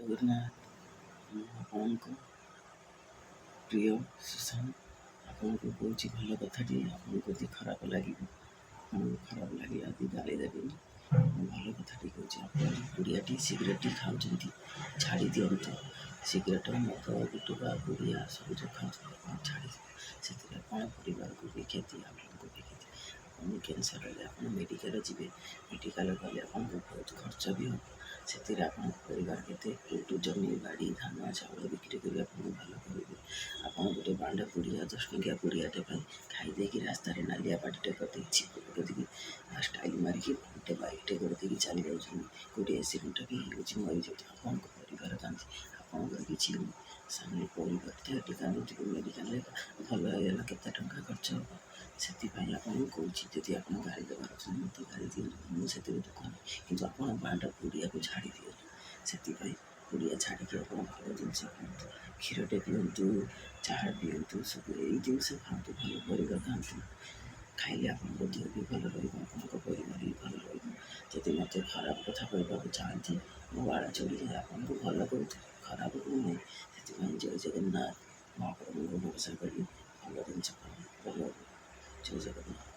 ଜଗନ୍ନାଥ। ମୁଁ ଆପଣଙ୍କ ପ୍ରିୟ ସୁଶାନ୍ତ ଆପଣଙ୍କୁ କହୁଛି ଭଲ କଥାଟି। ଆପଣଙ୍କୁ ଯଦି ଖରାପ ଲାଗିବ, ଆପଣଙ୍କୁ ଖରାପ ଲାଗିଲା ଯଦି ଗାଳି ଦେବେନି। ମୁଁ ଭଲ କଥାଟି କହୁଛି, ଆପଣ ପୁଡ଼ିଆଟି ସିଗାରେଟଟି ଖାଉଛନ୍ତି ଛାଡ଼ି ଦିଅନ୍ତୁ। ସିଗାରେଟ, ମଦ, ଗୁଟୁକା, ପୁଡ଼ିଆ ସବୁ ଯେଉଁ ଖାଉଛନ୍ତି ଆପଣ ଛାଡ଼ିଦେବେ। ସେଥିରେ ଆପଣ ପରିବାରକୁ ବି କ୍ଷତି, ଆପଣଙ୍କୁ ବି କ୍ଷତି। ଆପଣ କ୍ୟାନ୍ସର ହେଲେ ଆପଣ ମେଡ଼ିକାଲ ଯିବେ, ମେଡ଼ିକାଲ ଗଲେ ଆପଣଙ୍କୁ ବହୁତ ଖର୍ଚ୍ଚ ବି ହେବ। ସେଥିରେ ଆପଣଙ୍କ ପରିବାର କେତେ କେଉଁଠୁ ଜମି ବାଡ଼ି ଧାନ ଚାଉଳ ବିକ୍ରି କରି ଆପଣଙ୍କୁ ଭଲ କରିବେ। ଆପଣ ଗୋଟେ ବାଣ୍ଡ ପୁଡ଼ିଆ 10 ଟଙ୍କିଆ ପୁଡ଼ିଆଟେ ପାଇଁ ଖାଇଦେଇକି ରାସ୍ତାରେ ନାଲିଆ ପାଟିଟେ କରିଦେଇକି ଛିପ କରିଦେଇକି ଷ୍ଟାଇଲ୍ ମାରିକି ଗୋଟେ ବାଇକ୍ଟେ କରିଦେଇକି ଚାଲି ଯାଉଛନ୍ତି। ଗୋଟେ ଏକ୍ସିଡେଣ୍ଟ ବି ହେଉଛି, ମରିଯାଉଛି। ଆପଣଙ୍କ ପରିବାର କାନ୍ଦୁଛି, ଆପଣଙ୍କର କିଛି ସାମନେ ପରିବାର ଏଠି କାନ୍ଦୁଥିବେ। ମେଡ଼ିକାଲରେ ଭଲ ହେଇଗଲା କେତେ ଟଙ୍କା ଖର୍ଚ୍ଚ ହେବ। ସେଥିପାଇଁ ଆପଣଙ୍କୁ କହୁଛି, ଯଦି ଆପଣ ଗାଳି ଦେବାର ଅଛନ୍ତି ମୋତେ ଗାଳି ଦିଅନ୍ତୁ, ମୁଁ ସେଥିରେ ଦୁଃଖ ନାହିଁ। କିନ୍ତୁ ଆପଣ ବାଣ୍ଡ ପୁଡ଼ିଆକୁ ଛାଡ଼ି ଦିଅନ୍ତୁ। ସେଥିପାଇଁ ପୁଡ଼ିଆ ଛାଡ଼ିକି ଆପଣ ଭଲ ଜିନିଷ ଖାଆନ୍ତୁ, କ୍ଷୀରଟେ ପିଅନ୍ତୁ, ଚାହା ପିଅନ୍ତୁ, ସବୁ ଏଇ ଜିନିଷ ଖାଆନ୍ତୁ, ଭଲ ପରିବା ଖାଆନ୍ତୁ। ଖାଇଲେ ଆପଣଙ୍କ ଦେହ ବି ଭଲ ରହିବ, ଆପଣଙ୍କ ପରିବାର ବି ଭଲ ରହିବ। ଯଦି ମୋତେ ଖରାପ କଥା କହିବାକୁ ଚାହାନ୍ତି, ମୋ ବାଳ ଚଢ଼ିଯାଏ। ଆପଣଙ୍କୁ ଭଲ କହୁଥିଲି, ଖରାପ କହୁନାହିଁ। ସେଥିପାଇଁ ଜୟ ଜଗନ୍ନାଥ। ମହାପ୍ରଭୁଙ୍କୁ ଭରସା କରି ଭଲ ଜିନିଷ ଖାଆନ୍ତୁ, ଭଲ ହେବ। ଜୟ ଜଗନ୍ନାଥ।